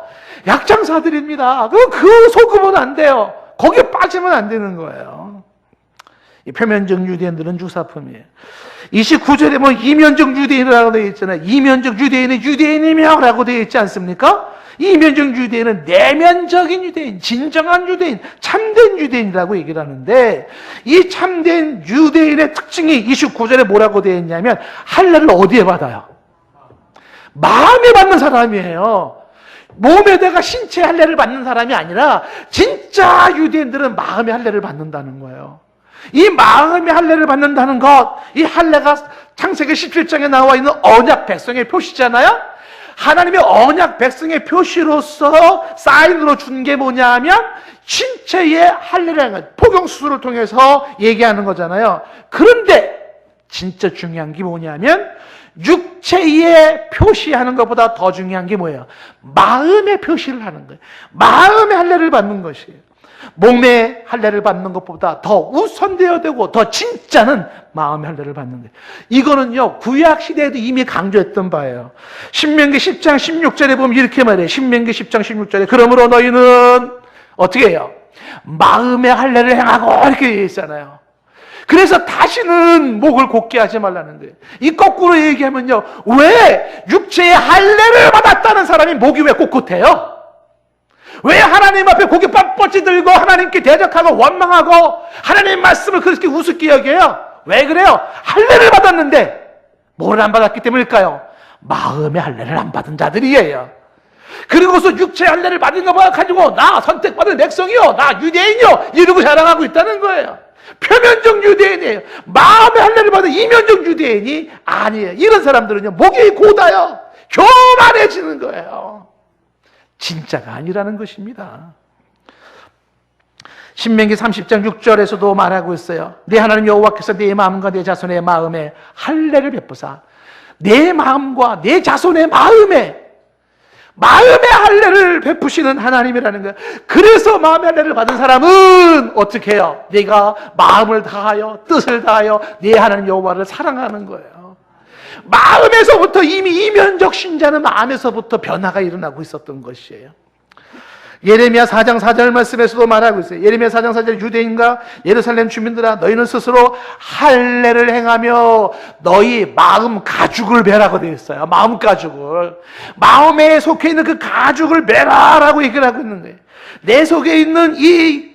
약장사들입니다. 그 속으면 안 돼요. 거기에 빠지면 안 되는 거예요. 이 표면적 유대인들은 유사품이에요. 29절에 뭐 이면적 유대인이라고 되어 있잖아요. 이면적 유대인은 유대인이며 라고 되어 있지 않습니까? 이면적 유대인은 내면적인 유대인, 진정한 유대인, 참된 유대인이라고 얘기를 하는데 이 참된 유대인의 특징이 29절에 뭐라고 되어 있냐면 할례를 어디에 받아요? 마음에 받는 사람이에요. 몸에다가 신체 할례를 받는 사람이 아니라 진짜 유대인들은 마음의 할례를 받는다는 거예요. 이 마음의 할례를 받는다는 것, 이 할례가 창세기 17장에 나와 있는 언약 백성의 표시잖아요. 하나님의 언약 백성의 표시로서 사인으로 준 게 뭐냐면 신체의 할례를 행한 포경수술을 통해서 얘기하는 거잖아요. 그런데 진짜 중요한 게 뭐냐면 육체에 표시하는 것보다 더 중요한 게 뭐예요? 마음의 표시를 하는 거예요. 마음의 할례를 받는 것이에요. 몸의 할례를 받는 것보다 더 우선되어야 되고 더 진짜는 마음의 할례를 받는 거예요. 이거는요 구약 시대에도 이미 강조했던 바예요. 신명기 10장 16절에 보면 이렇게 말해요. 신명기 10장 16절에 그러므로 너희는 어떻게 해요? 마음의 할례를 행하고 이렇게 되어 있잖아요. 그래서 다시는 목을 곧게 하지 말라는 거예요. 이 거꾸로 얘기하면요, 왜 육체의 할례를 받았다는 사람이 목이 왜 꼿꼿해요? 왜 하나님 앞에 고개 뻣뻣이 들고 하나님께 대적하고 원망하고 하나님 말씀을 그렇게 우습게 여겨요? 왜 그래요? 할례를 받았는데 뭘 안 받았기 때문일까요? 마음의 할례를 안 받은 자들이에요. 그리고서 육체의 할례를 받은 거 가지고 나 선택받은 백성이요, 나 유대인이요 이러고 자랑하고 있다는 거예요. 표면적 유대인이에요. 마음의 할례를 받은 이면적 유대인이 아니에요. 이런 사람들은요 목이 곧아요. 교만해지는 거예요. 진짜가 아니라는 것입니다. 신명기 30장 6절에서도 말하고 있어요. 내 하나님 여호와께서 내 마음과 내 자손의 마음에 할례를 베푸사 내 마음과 내 자손의 마음에 할례를 베푸시는 하나님이라는 거예요. 그래서 마음의 할례를 받은 사람은 어떻게 해요? 내가 마음을 다하여 뜻을 다하여 내 하나님 여호와를 사랑하는 거예요. 마음에서부터 이미 이면적 신자는 마음에서부터 변화가 일어나고 있었던 것이에요. 예레미야 4장 4절 말씀에서도 말하고 있어요. 예레미야 4장 4절 유대인과 예루살렘 주민들아 너희는 스스로 할례를 행하며 너희 마음 가죽을 매라고 되어 있어요. 마음 가죽을. 마음에 속해 있는 그 가죽을 매라라고 얘기를 하고 있는 거예요. 내 속에 있는 이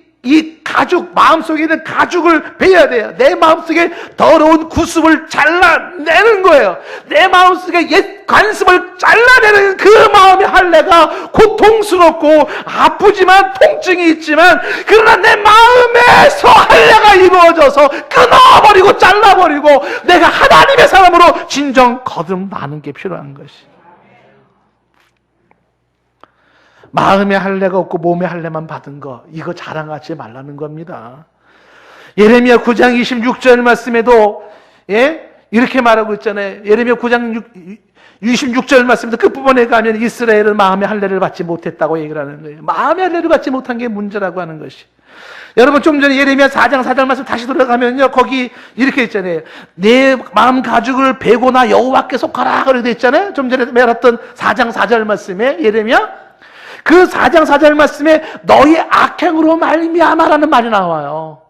가죽, 마음속에 있는 가죽을 베야 돼요. 내 마음속에 더러운 구습을 잘라내는 거예요. 내 마음속에 옛 관습을 잘라내는 그 마음의 할례가 고통스럽고 아프지만 통증이 있지만 그러나 내 마음에서 할례가 이루어져서 끊어버리고 잘라버리고 내가 하나님의 사람으로 진정 거듭나는 게 필요한 것이. 마음의 할례가 없고 몸의 할례만 받은 거 이거 자랑하지 말라는 겁니다. 예레미야 9장 26절 말씀에도 이렇게 말하고 있잖아요. 예레미야 9장 26절 말씀에도 끝부분에 가면 이스라엘은 마음의 할례를 받지 못했다고 얘기를 하는 거예요. 마음의 할례를 받지 못한 게 문제라고 하는 것이. 여러분 좀 전에 예레미야 4장 4절 말씀 다시 돌아가면요 거기 이렇게 있잖아요. 내 마음 가죽을 베고나 여호와께 속하라 그렇게 돼 있잖아요. 좀 전에 말했던 4장 4절 말씀에 예레미야 그 4장 4절 말씀에 너희 악행으로 말미암아라는 말이 나와요.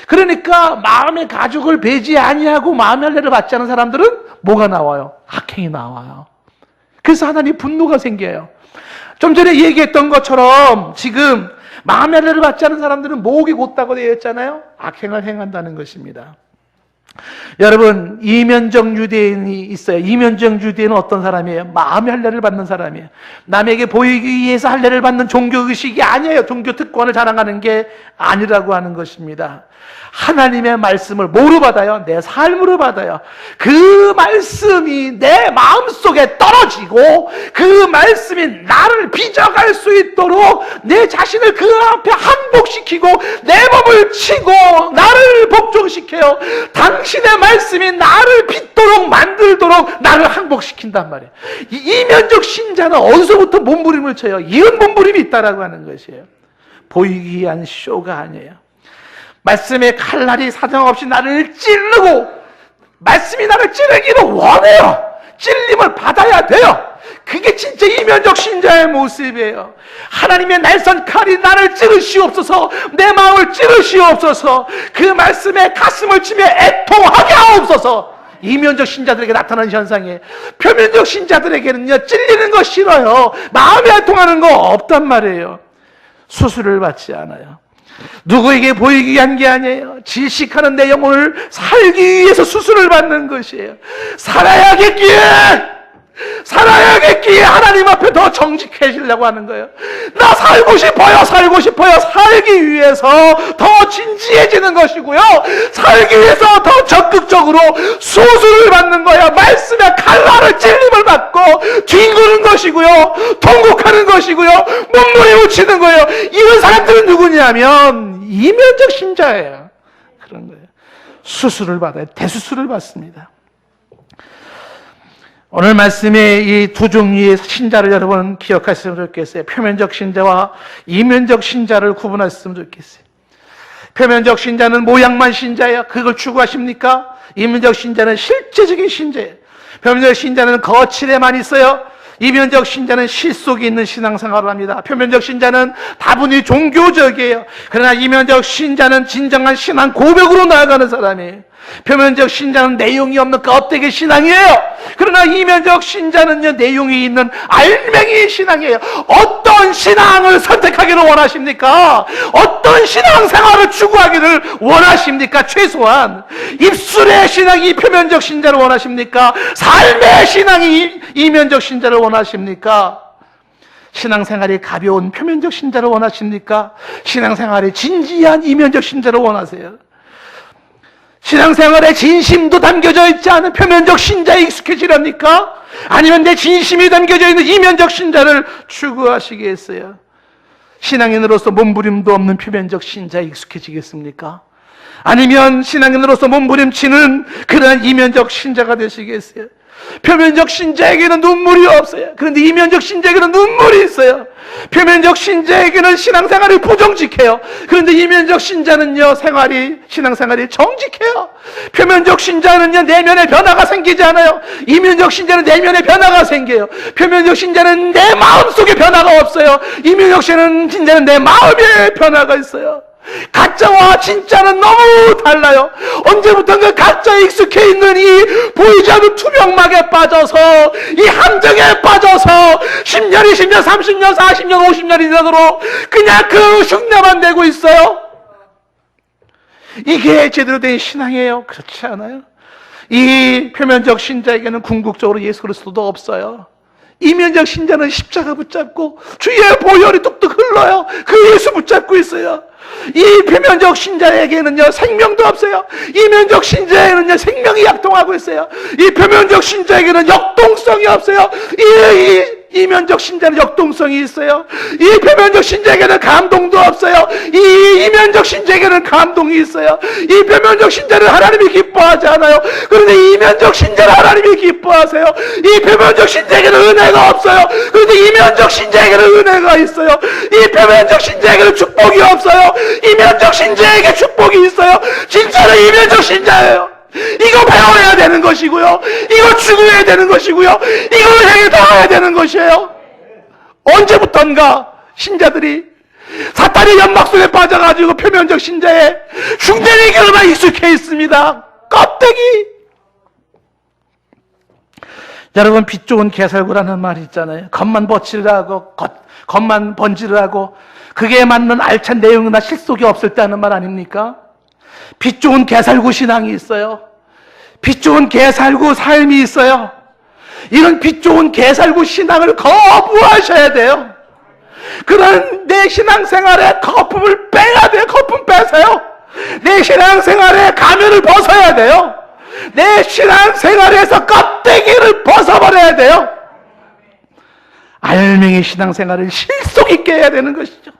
그러니까 마음의 가죽을 베지 아니하고 마음의 할례를 받지 않은 사람들은 뭐가 나와요? 악행이 나와요. 그래서 하나님 분노가 생겨요. 좀 전에 얘기했던 것처럼 지금 마음의 할례를 받지 않은 사람들은 목이 곧다고 되어 있잖아요. 악행을 행한다는 것입니다. 여러분 이면적 유대인이 있어요. 이면적 유대인은 어떤 사람이에요? 마음의 할례를 받는 사람이에요. 남에게 보이기 위해서 할례를 받는 종교의식이 아니에요. 종교 특권을 자랑하는 게 아니라고 하는 것입니다. 하나님의 말씀을 뭐로 받아요? 내 삶으로 받아요. 그 말씀이 내 마음속에 떨어지고 그 말씀이 나를 빚어갈 수 있도록 내 자신을 그 앞에 항복시키고 내 몸을 치고 나를 복종시켜요. 당신의 말씀이 나를 빚도록 만들도록 나를 항복시킨단 말이에요. 이면적 신자는 어디서부터 몸부림을 쳐요? 이런 몸부림이 있다라고 하는 것이에요. 보이기 위한 쇼가 아니에요. 말씀의 칼날이 사정없이 나를 찌르고 말씀이 나를 찌르기를 원해요. 찔림을 받아야 돼요. 그게 진짜 이면적 신자의 모습이에요. 하나님의 날선 칼이 나를 찌르시옵소서, 내 마음을 찌르시옵소서, 그 말씀에 가슴을 치며 애통하게 하옵소서. 이면적 신자들에게 나타나는 현상이에요. 표면적 신자들에게는요 찔리는 거 싫어요. 마음이 애통하는 거 없단 말이에요. 수술을 받지 않아요. 누구에게 보이기 위한 게 아니에요. 질식하는 내 영혼을 살기 위해서 수술을 받는 것이에요. 살아야겠기에 살아야겠기에 하나님 앞에 더 정직해지려고 하는 거예요. 나 살고 싶어요. 살기 위해서 더 진지해지는 것이고요. 살기 위해서 더 적극적으로 수술을 받는 거예요. 말씀에 칼날을 찔림을 받고 뒹구는 것이고요. 통곡하는 것이고요. 몸부림을 묻히는 거예요. 이런 사람들은 누구냐면 이면적 신자예요. 그런 거예요. 수술을 받아요. 대수술을 받습니다. 오늘 말씀에 이 두 종류의 신자를 여러분 기억하셨으면 좋겠어요. 표면적 신자와 이면적 신자를 구분하셨으면 좋겠어요. 표면적 신자는 모양만 신자예요. 그걸 추구하십니까? 이면적 신자는 실제적인 신자예요. 표면적 신자는 거칠에만 있어요. 이면적 신자는 실속이 있는 신앙생활을 합니다. 표면적 신자는 다분히 종교적이에요. 그러나 이면적 신자는 진정한 신앙 고백으로 나아가는 사람이에요. 표면적 신자는 내용이 없는 껍데기 신앙이에요. 그러나 이면적 신자는요, 내용이 있는 알맹이 신앙이에요. 어떤 신앙을 선택하기를 원하십니까? 어떤 신앙생활을 추구하기를 원하십니까? 최소한 입술의 신앙이 표면적 신자를 원하십니까? 삶의 신앙이 이면적 신자를 원하십니까? 신앙생활이 가벼운 표면적 신자를 원하십니까? 신앙생활이 진지한 이면적 신자를 원하세요? 신앙생활에 진심도 담겨져 있지 않은 표면적 신자에 익숙해지랍니까? 아니면 내 진심이 담겨져 있는 이면적 신자를 추구하시겠어요? 신앙인으로서 몸부림도 없는 표면적 신자에 익숙해지겠습니까? 아니면 신앙인으로서 몸부림치는 그러한 이면적 신자가 되시겠어요? 표면적 신자에게는 눈물이 없어요. 그런데 이면적 신자에게는 눈물이 있어요. 표면적 신자에게는 신앙생활이 부정직해요. 그런데 이면적 신자는요, 신앙생활이 정직해요. 표면적 신자는요, 내면에 변화가 생기지 않아요. 이면적 신자는 내면에 변화가 생겨요. 표면적 신자는 내 마음속에 변화가 없어요. 이면적 신자는 내 마음에 변화가 있어요. 가짜와 진짜는 너무 달라요. 언제부턴가 가짜에 익숙해 있는 이 보이지 않는 투명막에 빠져서, 이 함정에 빠져서 10년, 20년, 30년, 40년, 50년이 되도록 그냥 그 흉내만 내고 있어요. 이게 제대로 된 신앙이에요? 그렇지 않아요? 이 표면적 신자에게는 궁극적으로 예수 그리스도도 없어요. 이면적 신자는 십자가 붙잡고 주의 보혈이 뚝뚝 흘러요. 그 예수 붙잡고 있어요. 이 표면적 신자에게는요, 생명도 없어요. 이면적 신자에게는요, 생명이 약동하고 있어요. 이 표면적 신자에게는 역동성이 없어요. 이면적 신자는 역동성이 있어요. 이 표면적 신자에게는 감동도 없어요. 이면적 신자에게는 감동이 있어요. 이 표면적 신자는 하나님이 기뻐하지 않아요. 그런데 이면적 신자는 하나님이 기뻐하세요. 이 표면적 신자에게는 은혜가 없어요. 그런데 이면적 신자에게는 은혜가 있어요. 이 표면적 신자에게는 축복이 없어요. 이면적 신자에게 축복이 있어요. 진짜로 이면적 신자예요. 이거 배워야 되는 것이고요. 이거 추구해야 되는 것이고요. 이걸 향해 나가야 되는 것이에요. 언제부턴가 신자들이 사탄의 연막 속에 빠져가지고 표면적 신자의 흉내내기로만 익숙해 있습니다. 껍데기. 여러분, 빛 좋은 개살구라는 말이 있잖아요. 겉만 버치라고, 겉만 번지르라고, 그게 맞는 알찬 내용이나 실속이 없을 때 하는 말 아닙니까? 빛 좋은 개살구 신앙이 있어요. 빛 좋은 개살구 삶이 있어요. 이런 빛 좋은 개살구 신앙을 거부하셔야 돼요. 그런 내 신앙생활에 거품을 빼야 돼요. 거품 빼세요. 내 신앙생활에 가면을 벗어야 돼요. 내 신앙생활에서 껍데기를 벗어버려야 돼요. 알맹이 신앙생활을 실속 있게 해야 되는 것이죠.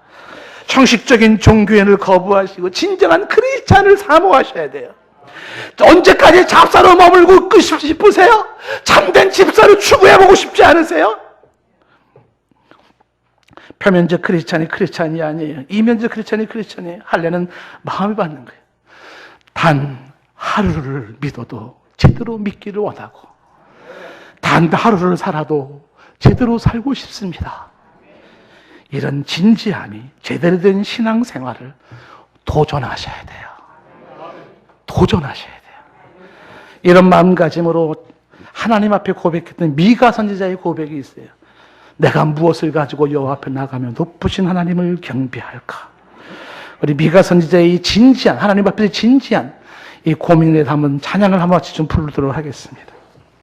형식적인 종교인을 거부하시고 진정한 크리스찬을 사모하셔야 돼요. 언제까지 잡사로 머물고 싶으세요? 참된 집사를 추구해보고 싶지 않으세요? 표면적 크리스찬이 아니에요. 이면적 크리스찬이에요. 하려는 마음이 받는 거예요. 단 하루를 믿어도 제대로 믿기를 원하고, 단 하루를 살아도 제대로 살고 싶습니다. 이런 진지함이 제대로 된 신앙생활을 도전하셔야 돼요. 도전하셔야 돼요. 이런 마음가짐으로 하나님 앞에 고백했던 미가 선지자의 고백이 있어요. 내가 무엇을 가지고 여호와 앞에 나가며 높으신 하나님을 경배할까? 우리 미가 선지자의 이 진지한, 하나님 앞에서 진지한 이 고민에 담은 찬양을 한 번씩 좀 부르도록 하겠습니다.